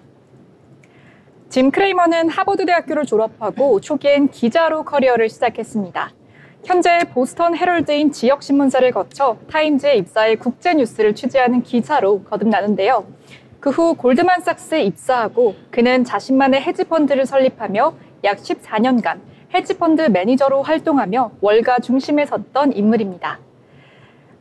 짐 크레이머는 하버드 대학교를 졸업하고 초기엔 기자로 커리어를 시작했습니다. 현재 보스턴 헤럴드인 지역신문사를 거쳐 타임즈에 입사해 국제뉴스를 취재하는 기자로 거듭나는데요. 그 후 골드만삭스에 입사하고 그는 자신만의 헤지펀드를 설립하며 약 14년간 헤지펀드 매니저로 활동하며 월가 중심에 섰던 인물입니다.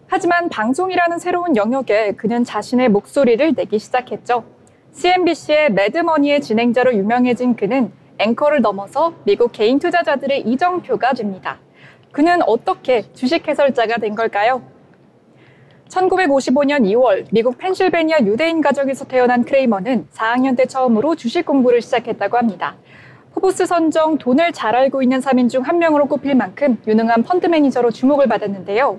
하지만 방송이라는 새로운 영역에 그는 자신의 목소리를 내기 시작했죠. CNBC의 매드머니의 진행자로 유명해진 그는 앵커를 넘어서 미국 개인 투자자들의 이정표가 됩니다. 그는 어떻게 주식 해설자가 된 걸까요? 1955년 2월 미국 펜실베니아 유대인 가족에서 태어난 크레이머는 4학년 때 처음으로 주식 공부를 시작했다고 합니다. 포브스 선정 돈을 잘 알고 있는 3인 중 한 명으로 꼽힐 만큼 유능한 펀드 매니저로 주목을 받았는데요.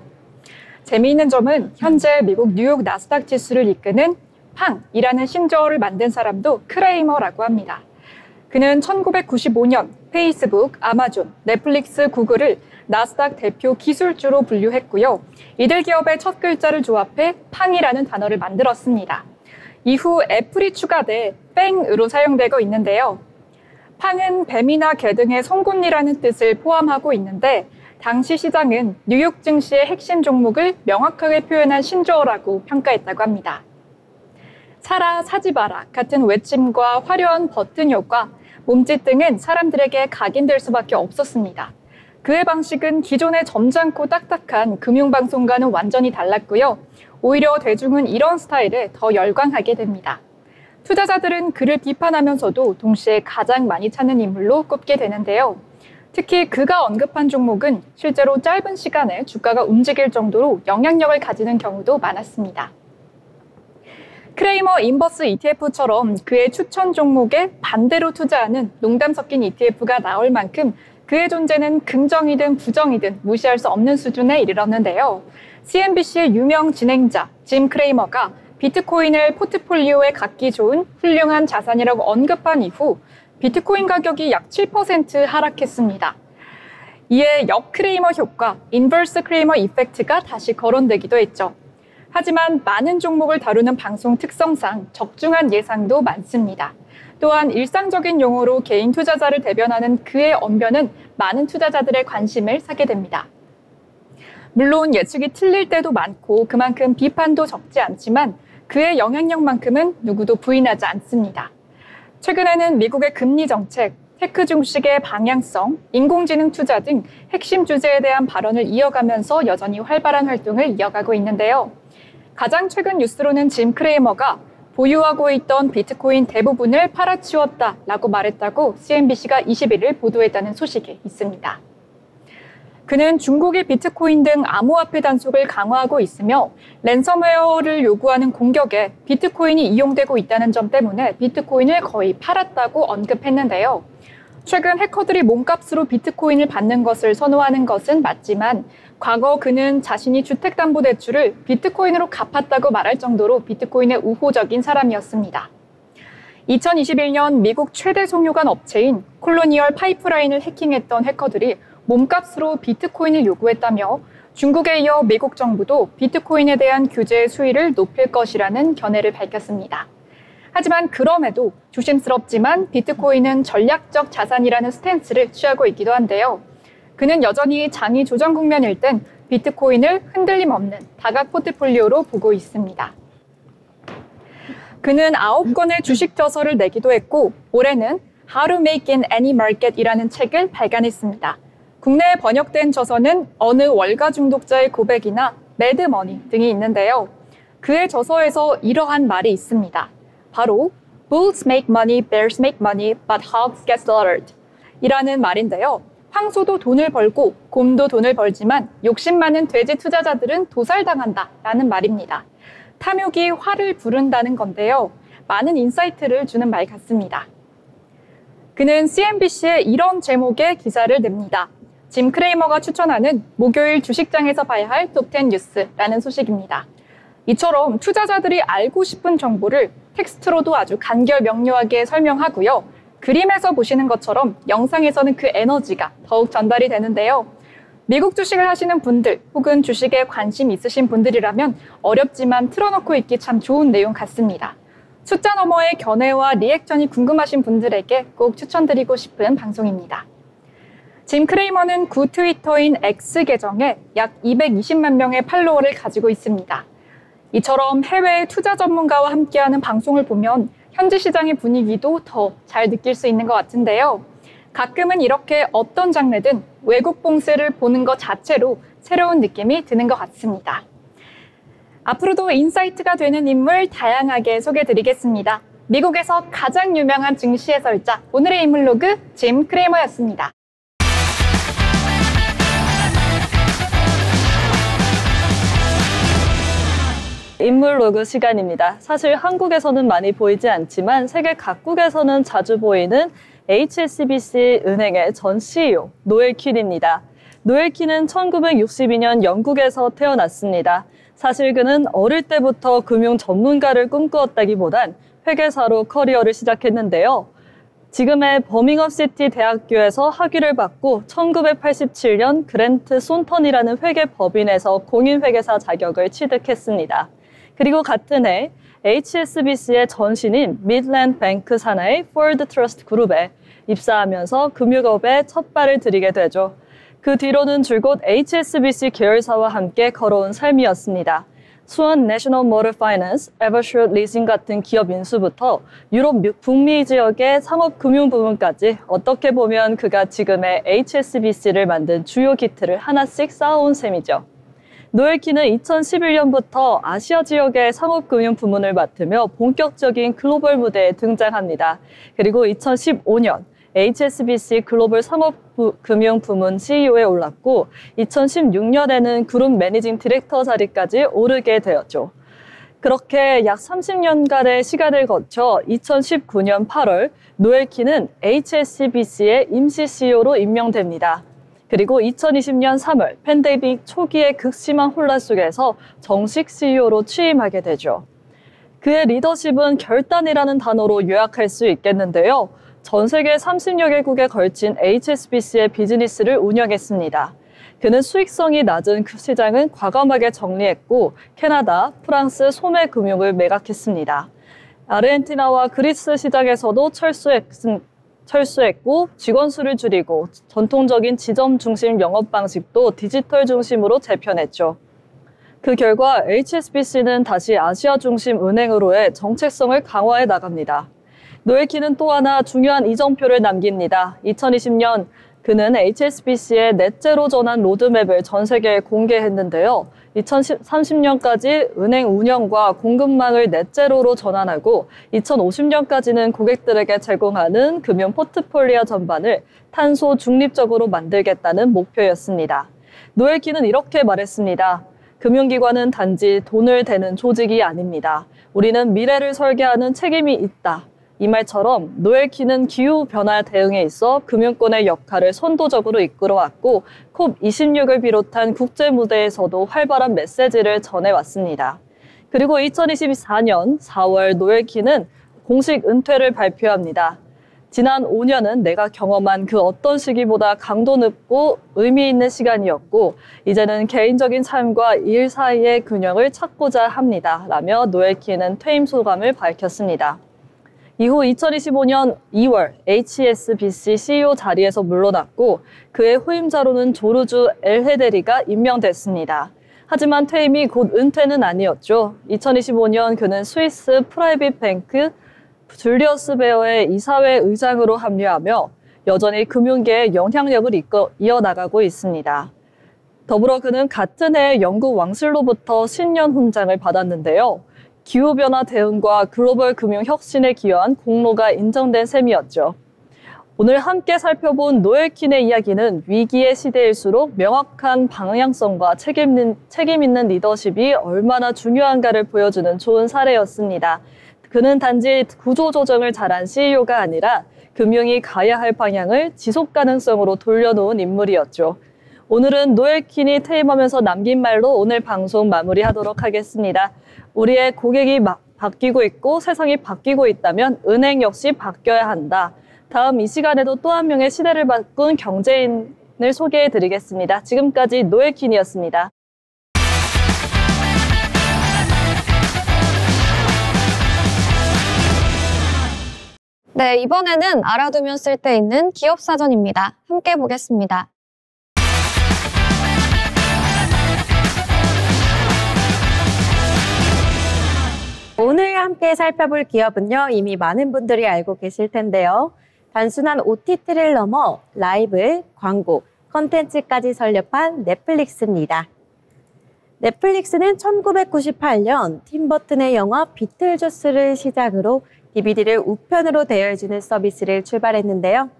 재미있는 점은 현재 미국 뉴욕 나스닥 지수를 이끄는 팡이라는 신조어를 만든 사람도 크레이머라고 합니다. 그는 1995년 페이스북, 아마존, 넷플릭스, 구글을 나스닥 대표 기술주로 분류했고요. 이들 기업의 첫 글자를 조합해 팡이라는 단어를 만들었습니다. 이후 애플이 추가돼 뺑으로 사용되고 있는데요. 팡은 뱀이나 개 등의 송곳니라는 뜻을 포함하고 있는데 당시 시장은 뉴욕 증시의 핵심 종목을 명확하게 표현한 신조어라고 평가했다고 합니다. 사라 사지 마라 같은 외침과 화려한 버튼 효과, 몸짓 등은 사람들에게 각인될 수밖에 없었습니다. 그의 방식은 기존의 점잖고 딱딱한 금융방송과는 완전히 달랐고요. 오히려 대중은 이런 스타일에 더 열광하게 됩니다. 투자자들은 그를 비판하면서도 동시에 가장 많이 찾는 인물로 꼽게 되는데요. 특히 그가 언급한 종목은 실제로 짧은 시간에 주가가 움직일 정도로 영향력을 가지는 경우도 많았습니다. 크레이머 인버스 ETF처럼 그의 추천 종목에 반대로 투자하는 농담 섞인 ETF가 나올 만큼 그의 존재는 긍정이든 부정이든 무시할 수 없는 수준에 이르렀는데요. CNBC의 유명 진행자 짐 크레이머가 비트코인을 포트폴리오에 갖기 좋은 훌륭한 자산이라고 언급한 이후 비트코인 가격이 약 7% 하락했습니다. 이에 역 크레이머 효과, 인버스 크레이머 이펙트가 다시 거론되기도 했죠. 하지만 많은 종목을 다루는 방송 특성상 적중한 예상도 많습니다. 또한 일상적인 용어로 개인 투자자를 대변하는 그의 언변은 많은 투자자들의 관심을 사게 됩니다. 물론 예측이 틀릴 때도 많고 그만큼 비판도 적지 않지만 그의 영향력만큼은 누구도 부인하지 않습니다. 최근에는 미국의 금리 정책, 테크 중식의 방향성, 인공지능 투자 등 핵심 주제에 대한 발언을 이어가면서 여전히 활발한 활동을 이어가고 있는데요. 가장 최근 뉴스로는 짐 크레이머가 보유하고 있던 비트코인 대부분을 팔아치웠다라고 말했다고 CNBC가 21일 보도했다는 소식이 있습니다. 그는 중국이 비트코인 등 암호화폐 단속을 강화하고 있으며 랜섬웨어를 요구하는 공격에 비트코인이 이용되고 있다는 점 때문에 비트코인을 거의 팔았다고 언급했는데요. 최근 해커들이 몸값으로 비트코인을 받는 것을 선호하는 것은 맞지만 과거 그는 자신이 주택담보대출을 비트코인으로 갚았다고 말할 정도로 비트코인에 우호적인 사람이었습니다. 2021년 미국 최대 송유관 업체인 콜로니얼 파이프라인을 해킹했던 해커들이 몸값으로 비트코인을 요구했다며 중국에 이어 미국 정부도 비트코인에 대한 규제 수위를 높일 것이라는 견해를 밝혔습니다. 하지만 그럼에도 조심스럽지만 비트코인은 전략적 자산이라는 스탠스를 취하고 있기도 한데요. 그는 여전히 장이 조정 국면일 땐 비트코인을 흔들림 없는 다각 포트폴리오로 보고 있습니다. 그는 9권의 주식 저서를 내기도 했고 올해는 How to Make in Any Market이라는 책을 발간했습니다. 국내에 번역된 저서는 어느 월가 중독자의 고백이나 매드머니 등이 있는데요. 그의 저서에서 이러한 말이 있습니다. 바로 Bulls make money, bears make money, but hogs get slaughtered 이라는 말인데요. 황소도 돈을 벌고 곰도 돈을 벌지만 욕심 많은 돼지 투자자들은 도살당한다 라는 말입니다. 탐욕이 화를 부른다는 건데요. 많은 인사이트를 주는 말 같습니다. 그는 CNBC에 이런 제목의 기사를 냅니다. 짐 크레이머가 추천하는 목요일 주식장에서 봐야 할 톱10 뉴스라는 소식입니다. 이처럼 투자자들이 알고 싶은 정보를 텍스트로도 아주 간결 명료하게 설명하고요. 그림에서 보시는 것처럼 영상에서는 그 에너지가 더욱 전달이 되는데요. 미국 주식을 하시는 분들 혹은 주식에 관심 있으신 분들이라면 어렵지만 틀어놓고 있기 참 좋은 내용 같습니다. 숫자 너머의 견해와 리액션이 궁금하신 분들에게 꼭 추천드리고 싶은 방송입니다. 짐 크레이머는 구 트위터인 X 계정에 약 220만 명의 팔로워를 가지고 있습니다. 이처럼 해외 투자 전문가와 함께하는 방송을 보면 현지 시장의 분위기도 더 잘 느낄 수 있는 것 같은데요. 가끔은 이렇게 어떤 장르든 외국 봉쇄를 보는 것 자체로 새로운 느낌이 드는 것 같습니다. 앞으로도 인사이트가 되는 인물 다양하게 소개해드리겠습니다. 미국에서 가장 유명한 증시 해설자, 오늘의 인물로그 짐 크레이머였습니다. 인물로그 시간입니다. 사실 한국에서는 많이 보이지 않지만 세계 각국에서는 자주 보이는 HSBC 은행의 전 CEO 노엘 퀸입니다. 노엘 퀸은 1962년 영국에서 태어났습니다. 사실 그는 어릴 때부터 금융 전문가를 꿈꾸었다기보단 회계사로 커리어를 시작했는데요. 지금의 버밍엄시티 대학교에서 학위를 받고 1987년 그랜트 손턴이라는 회계법인에서 공인회계사 자격을 취득했습니다. 그리고 같은 해 HSBC의 전신인 미드랜드 뱅크 산하의 포드 트러스트 그룹에 입사하면서 금융업에 첫 발을 들이게 되죠. 그 뒤로는 줄곧 HSBC 계열사와 함께 걸어온 삶이었습니다. 수원 내셔널 모터 파이낸스, 에버슈어트 리징 같은 기업 인수부터 유럽 북미 지역의 상업금융 부문까지 어떻게 보면 그가 지금의 HSBC를 만든 주요 기틀을 하나씩 쌓아온 셈이죠. 노엘 키는 2011년부터 아시아 지역의 상업금융 부문을 맡으며 본격적인 글로벌 무대에 등장합니다. 그리고 2015년 HSBC 글로벌 상업금융 부문 CEO에 올랐고 2016년에는 그룹 매니징 디렉터 자리까지 오르게 되었죠. 그렇게 약 30년간의 시간을 거쳐 2019년 8월 노엘 키는 HSBC의 임시 CEO로 임명됩니다. 그리고 2020년 3월 팬데믹 초기의 극심한 혼란 속에서 정식 CEO로 취임하게 되죠. 그의 리더십은 결단이라는 단어로 요약할 수 있겠는데요. 전 세계 30여 개국에 걸친 HSBC의 비즈니스를 운영했습니다. 그는 수익성이 낮은 그 시장은 과감하게 정리했고 캐나다, 프랑스 소매 금융을 매각했습니다. 아르헨티나와 그리스 시장에서도 철수했고 직원 수를 줄이고 전통적인 지점 중심 영업 방식도 디지털 중심으로 재편했죠. 그 결과 HSBC는 다시 아시아 중심 은행으로의 정체성을 강화해 나갑니다. 노엘 키는 또 하나 중요한 이정표를 남깁니다. 2020년 그는 HSBC의 넷제로 전환 로드맵을 전 세계에 공개했는데요. 2030년까지 은행 운영과 공급망을 넷제로로 전환하고 2050년까지는 고객들에게 제공하는 금융 포트폴리오 전반을 탄소 중립적으로 만들겠다는 목표였습니다. 노엘 키는 이렇게 말했습니다. 금융기관은 단지 돈을 대는 조직이 아닙니다. 우리는 미래를 설계하는 책임이 있다. 이 말처럼 노엘 키는 기후변화 대응에 있어 금융권의 역할을 선도적으로 이끌어왔고 COP26을 비롯한 국제 무대에서도 활발한 메시지를 전해왔습니다. 그리고 2024년 4월 노엘 키는 공식 은퇴를 발표합니다. 지난 5년은 내가 경험한 그 어떤 시기보다 강도 높고 의미 있는 시간이었고 이제는 개인적인 삶과 일 사이의 균형을 찾고자 합니다. 라며 노엘 키는 퇴임 소감을 밝혔습니다. 이후 2025년 2월 HSBC CEO 자리에서 물러났고 그의 후임자로는 조르주 엘헤데리가 임명됐습니다. 하지만 퇴임이 곧 은퇴는 아니었죠. 2025년 그는 스위스 프라이빗 뱅크 줄리어스 베어의 이사회 의장으로 합류하며 여전히 금융계의 영향력을 이어나가고 있습니다. 더불어 그는 같은 해 영국 왕실로부터 신년 훈장을 받았는데요. 기후변화 대응과 글로벌 금융 혁신에 기여한 공로가 인정된 셈이었죠. 오늘 함께 살펴본 노엘 킨의 이야기는 위기의 시대일수록 명확한 방향성과 책임 있는 리더십이 얼마나 중요한가를 보여주는 좋은 사례였습니다. 그는 단지 구조조정을 잘한 CEO가 아니라 금융이 가야 할 방향을 지속가능성으로 돌려놓은 인물이었죠. 오늘은 노엘 킨이 퇴임하면서 남긴 말로 오늘 방송 마무리하도록 하겠습니다. 우리의 고객이 바뀌고 있고 세상이 바뀌고 있다면 은행 역시 바뀌어야 한다. 다음 이 시간에도 또 한 명의 시대를 바꾼 경제인을 소개해드리겠습니다. 지금까지 노엘 킨이었습니다. 네, 이번에는 알아두면 쓸데있는 기업사전입니다. 함께 보겠습니다. 오늘 함께 살펴볼 기업은요, 이미 많은 분들이 알고 계실 텐데요. 단순한 OTT를 넘어 라이브, 광고, 컨텐츠까지 설립한 넷플릭스입니다. 넷플릭스는 1998년 팀 버튼의 영화 비틀주스를 시작으로 DVD를 우편으로 대여해주는 서비스를 출발했는데요.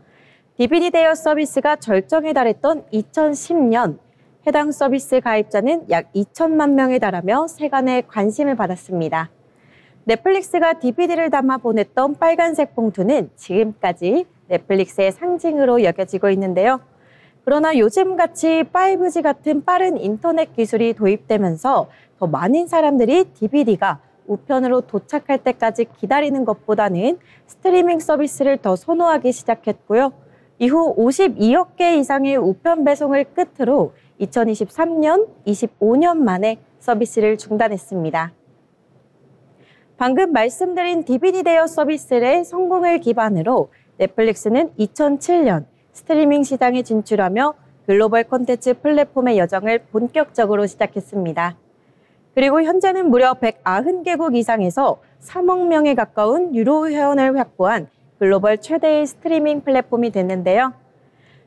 DVD 대여 서비스가 절정에 달했던 2010년, 해당 서비스 가입자는 약 2천만 명에 달하며 세간의 관심을 받았습니다. 넷플릭스가 DVD를 담아 보냈던 빨간색 봉투는 지금까지 넷플릭스의 상징으로 여겨지고 있는데요. 그러나 요즘같이 5G 같은 빠른 인터넷 기술이 도입되면서 더 많은 사람들이 DVD가 우편으로 도착할 때까지 기다리는 것보다는 스트리밍 서비스를 더 선호하기 시작했고요. 이후 52억 개 이상의 우편 배송을 끝으로 2023년, 25년 만에 서비스를 중단했습니다. 방금 말씀드린 DVD 대여 서비스의 성공을 기반으로 넷플릭스는 2007년 스트리밍 시장에 진출하며 글로벌 콘텐츠 플랫폼의 여정을 본격적으로 시작했습니다. 그리고 현재는 무려 190개국 이상에서 3억 명에 가까운 유료 회원을 확보한 글로벌 최대의 스트리밍 플랫폼이 됐는데요.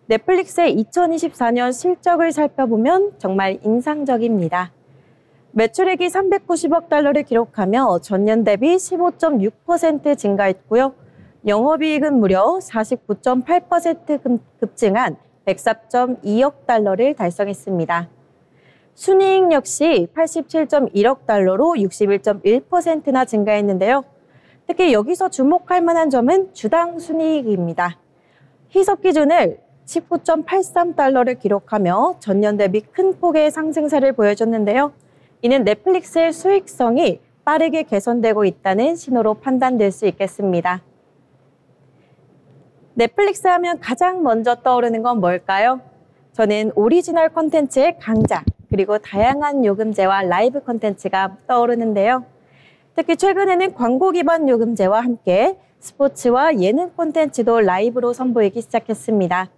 넷플릭스의 2024년 실적을 살펴보면 정말 인상적입니다. 매출액이 390억 달러를 기록하며 전년 대비 15.6% 증가했고요. 영업이익은 무려 49.8% 급증한 104.2억 달러를 달성했습니다. 순이익 역시 87.1억 달러로 61.1%나 증가했는데요. 특히 여기서 주목할 만한 점은 주당 순이익입니다. 희석 기준을 19.83달러를 기록하며 전년 대비 큰 폭의 상승세를 보여줬는데요. 이는 넷플릭스의 수익성이 빠르게 개선되고 있다는 신호로 판단될 수 있겠습니다. 넷플릭스 하면 가장 먼저 떠오르는 건 뭘까요? 저는 오리지널 콘텐츠의 강자, 그리고 다양한 요금제와 라이브 콘텐츠가 떠오르는데요. 특히 최근에는 광고 기반 요금제와 함께 스포츠와 예능 콘텐츠도 라이브로 선보이기 시작했습니다.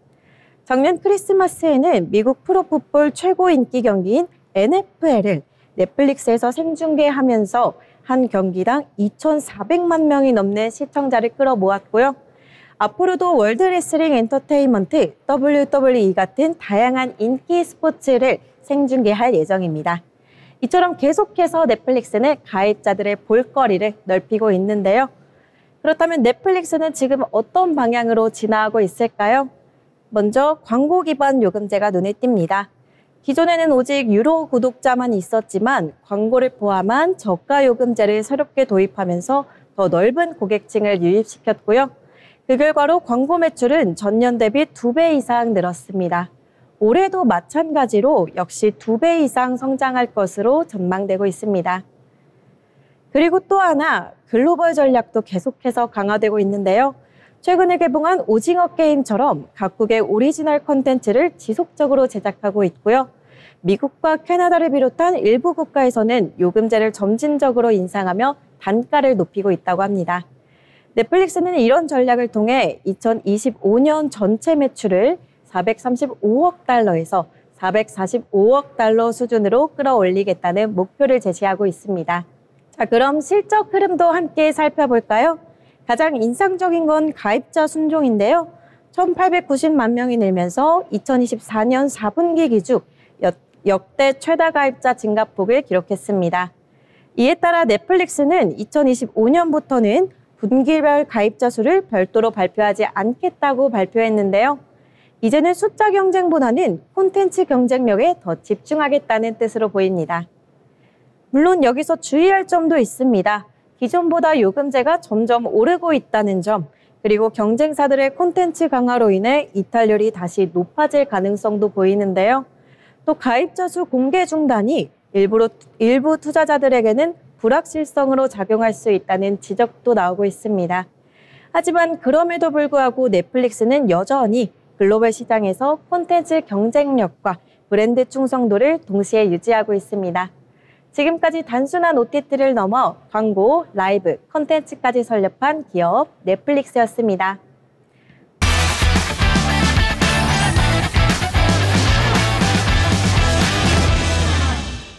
작년 크리스마스에는 미국 프로풋볼 최고 인기 경기인 NFL을 넷플릭스에서 생중계하면서 한 경기당 2,400만 명이 넘는 시청자를 끌어모았고요. 앞으로도 월드 레슬링 엔터테인먼트 WWE 같은 다양한 인기 스포츠를 생중계할 예정입니다. 이처럼 계속해서 넷플릭스는 가입자들의 볼거리를 넓히고 있는데요. 그렇다면 넷플릭스는 지금 어떤 방향으로 진화하고 있을까요? 먼저 광고 기반 요금제가 눈에 띕니다. 기존에는 오직 유료 구독자만 있었지만 광고를 포함한 저가 요금제를 새롭게 도입하면서 더 넓은 고객층을 유입시켰고요. 그 결과로 광고 매출은 전년 대비 2배 이상 늘었습니다. 올해도 마찬가지로 역시 2배 이상 성장할 것으로 전망되고 있습니다. 그리고 또 하나 글로벌 전략도 계속해서 강화되고 있는데요. 최근에 개봉한 오징어 게임처럼 각국의 오리지널 콘텐츠를 지속적으로 제작하고 있고요. 미국과 캐나다를 비롯한 일부 국가에서는 요금제를 점진적으로 인상하며 단가를 높이고 있다고 합니다. 넷플릭스는 이런 전략을 통해 2025년 전체 매출을 435억 달러에서 445억 달러 수준으로 끌어올리겠다는 목표를 제시하고 있습니다. 자, 그럼 실적 흐름도 함께 살펴볼까요? 가장 인상적인 건 가입자 순종인데요. 1,890만 명이 늘면서 2024년 4분기 기준 역대 최다 가입자 증가폭을 기록했습니다. 이에 따라 넷플릭스는 2025년부터는 분기별 가입자 수를 별도로 발표하지 않겠다고 발표했는데요. 이제는 숫자 경쟁보다는 콘텐츠 경쟁력에 더 집중하겠다는 뜻으로 보입니다. 물론 여기서 주의할 점도 있습니다. 기존보다 요금제가 점점 오르고 있다는 점, 그리고 경쟁사들의 콘텐츠 강화로 인해 이탈률이 다시 높아질 가능성도 보이는데요. 또 가입자 수 공개 중단이 일부 투자자들에게는 불확실성으로 작용할 수 있다는 지적도 나오고 있습니다. 하지만 그럼에도 불구하고 넷플릭스는 여전히 글로벌 시장에서 콘텐츠 경쟁력과 브랜드 충성도를 동시에 유지하고 있습니다. 지금까지 단순한 OTT를 넘어 광고, 라이브, 콘텐츠까지 설립한 기업 넷플릭스였습니다.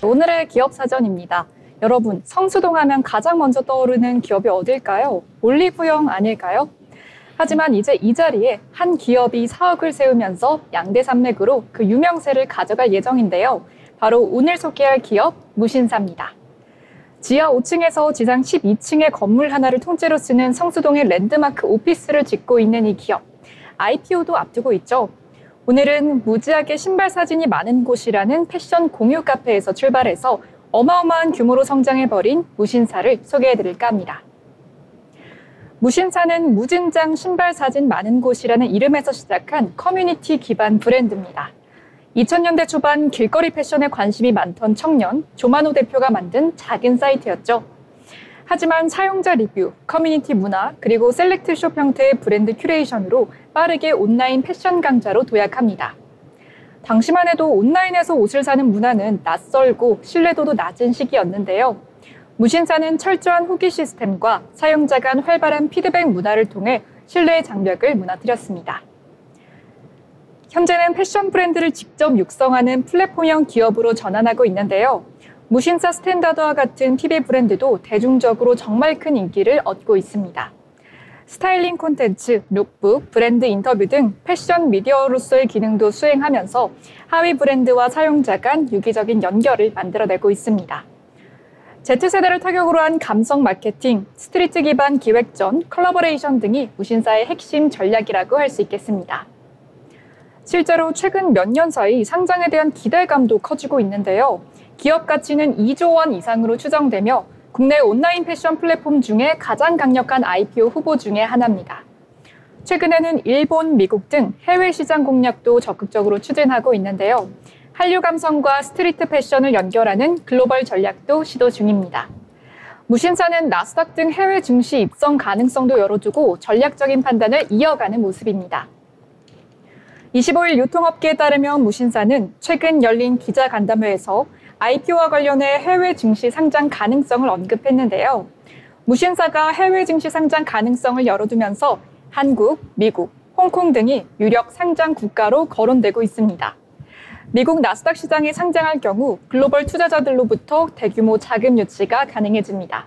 오늘의 기업 사전입니다. 여러분, 성수동 하면 가장 먼저 떠오르는 기업이 어딜까요? 올리브영 아닐까요? 하지만 이제 이 자리에 한 기업이 사업을 세우면서 양대산맥으로 그 유명세를 가져갈 예정인데요. 바로 오늘 소개할 기업 무신사입니다. 지하 5층에서 지상 12층의 건물 하나를 통째로 쓰는 성수동의 랜드마크 오피스를 짓고 있는 이 기업. IPO도 앞두고 있죠. 오늘은 무지하게 신발 사진이 많은 곳이라는 패션 공유 카페에서 출발해서 어마어마한 규모로 성장해버린 무신사를 소개해드릴까 합니다. 무신사는 무진장 신발 사진 많은 곳이라는 이름에서 시작한 커뮤니티 기반 브랜드입니다. 2000년대 초반 길거리 패션에 관심이 많던 청년 조만호 대표가 만든 작은 사이트였죠. 하지만 사용자 리뷰, 커뮤니티 문화, 그리고 셀렉트 숍 형태의 브랜드 큐레이션으로 빠르게 온라인 패션 강자로 도약합니다. 당시만 해도 온라인에서 옷을 사는 문화는 낯설고 신뢰도도 낮은 시기였는데요. 무신사는 철저한 후기 시스템과 사용자 간 활발한 피드백 문화를 통해 신뢰의 장벽을 무너뜨렸습니다. 현재는 패션 브랜드를 직접 육성하는 플랫폼형 기업으로 전환하고 있는데요. 무신사 스탠다드와 같은 PB 브랜드도 대중적으로 정말 큰 인기를 얻고 있습니다. 스타일링 콘텐츠, 룩북, 브랜드 인터뷰 등 패션 미디어로서의 기능도 수행하면서 하위 브랜드와 사용자 간 유기적인 연결을 만들어내고 있습니다. Z세대를 타격으로 한 감성 마케팅, 스트리트 기반 기획전, 컬러버레이션 등이 무신사의 핵심 전략이라고 할 수 있겠습니다. 실제로 최근 몇 년 사이 상장에 대한 기대감도 커지고 있는데요. 기업 가치는 2조 원 이상으로 추정되며 국내 온라인 패션 플랫폼 중에 가장 강력한 IPO 후보 중에 하나입니다. 최근에는 일본, 미국 등 해외 시장 공략도 적극적으로 추진하고 있는데요. 한류 감성과 스트리트 패션을 연결하는 글로벌 전략도 시도 중입니다. 무신사는 나스닥 등 해외 증시 입성 가능성도 열어두고 전략적인 판단을 이어가는 모습입니다. 25일 유통업계에 따르면 무신사는 최근 열린 기자간담회에서 IPO와 관련해 해외 증시 상장 가능성을 언급했는데요. 무신사가 해외 증시 상장 가능성을 열어두면서 한국, 미국, 홍콩 등이 유력 상장 국가로 거론되고 있습니다. 미국 나스닥 시장에 상장할 경우 글로벌 투자자들로부터 대규모 자금 유치가 가능해집니다.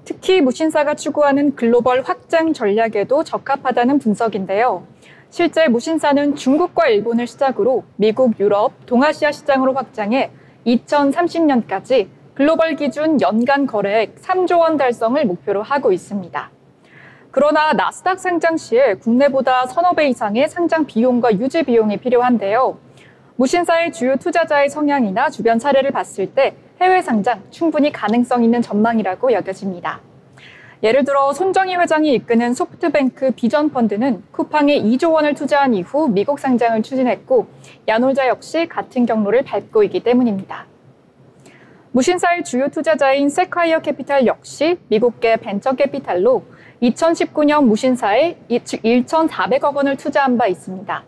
특히 무신사가 추구하는 글로벌 확장 전략에도 적합하다는 분석인데요. 실제 무신사는 중국과 일본을 시작으로 미국, 유럽, 동아시아 시장으로 확장해 2030년까지 글로벌 기준 연간 거래액 3조 원 달성을 목표로 하고 있습니다. 그러나 나스닥 상장 시에 국내보다 서너 배 이상의 상장 비용과 유지 비용이 필요한데요. 무신사의 주요 투자자의 성향이나 주변 사례를 봤을 때 해외 상장 충분히 가능성 있는 전망이라고 여겨집니다. 예를 들어 손정희 회장이 이끄는 소프트뱅크 비전펀드는 쿠팡에 2조 원을 투자한 이후 미국 상장을 추진했고 야놀자 역시 같은 경로를 밟고 있기 때문입니다. 무신사의 주요 투자자인 세콰이어 캐피탈 역시 미국계 벤처 캐피탈로 2019년 무신사에 1,400억 원을 투자한 바 있습니다.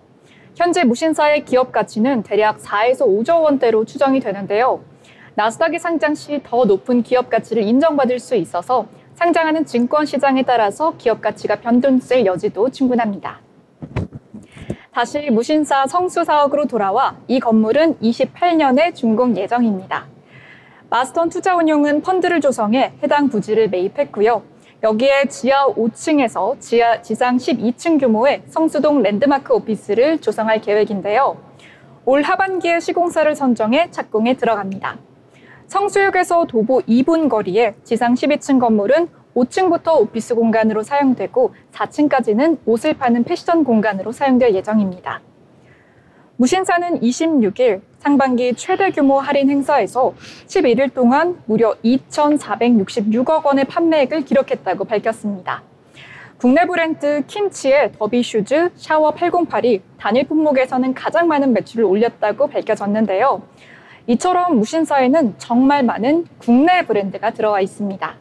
현재 무신사의 기업 가치는 대략 4에서 5조 원대로 추정이 되는데요. 나스닥에 상장 시 더 높은 기업 가치를 인정받을 수 있어서 상장하는 증권 시장에 따라서 기업 가치가 변동될 여지도 충분합니다. 다시 무신사 성수 사옥으로 돌아와 이 건물은 28년에 준공 예정입니다. 마스턴 투자운용은 펀드를 조성해 해당 부지를 매입했고요. 여기에 지하 5층에서 지상 12층 규모의 성수동 랜드마크 오피스를 조성할 계획인데요. 올 하반기에 시공사를 선정해 착공에 들어갑니다. 성수역에서 도보 2분 거리에 지상 12층 건물은 5층부터 오피스 공간으로 사용되고 4층까지는 옷을 파는 패션 공간으로 사용될 예정입니다. 무신사는 26일 상반기 최대 규모 할인 행사에서 11일 동안 무려 2,466억 원의 판매액을 기록했다고 밝혔습니다. 국내 브랜드 킨치의 더비슈즈, 샤워 808이 단일 품목에서는 가장 많은 매출을 올렸다고 밝혀졌는데요. 이처럼 무신사에는 정말 많은 국내 브랜드가 들어와 있습니다.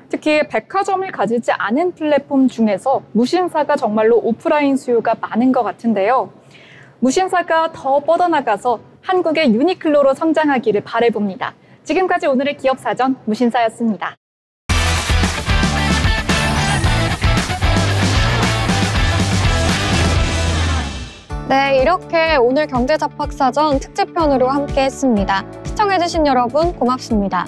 특히 백화점을 가지지 않은 플랫폼 중에서 무신사가 정말로 오프라인 수요가 많은 것 같은데요. 무신사가 더 뻗어나가서 한국의 유니클로로 성장하기를 바라봅니다. 지금까지 오늘의 기업사전 무신사였습니다. 네, 이렇게 오늘 경제잡학사전 특집편으로 함께했습니다. 시청해주신 여러분 고맙습니다.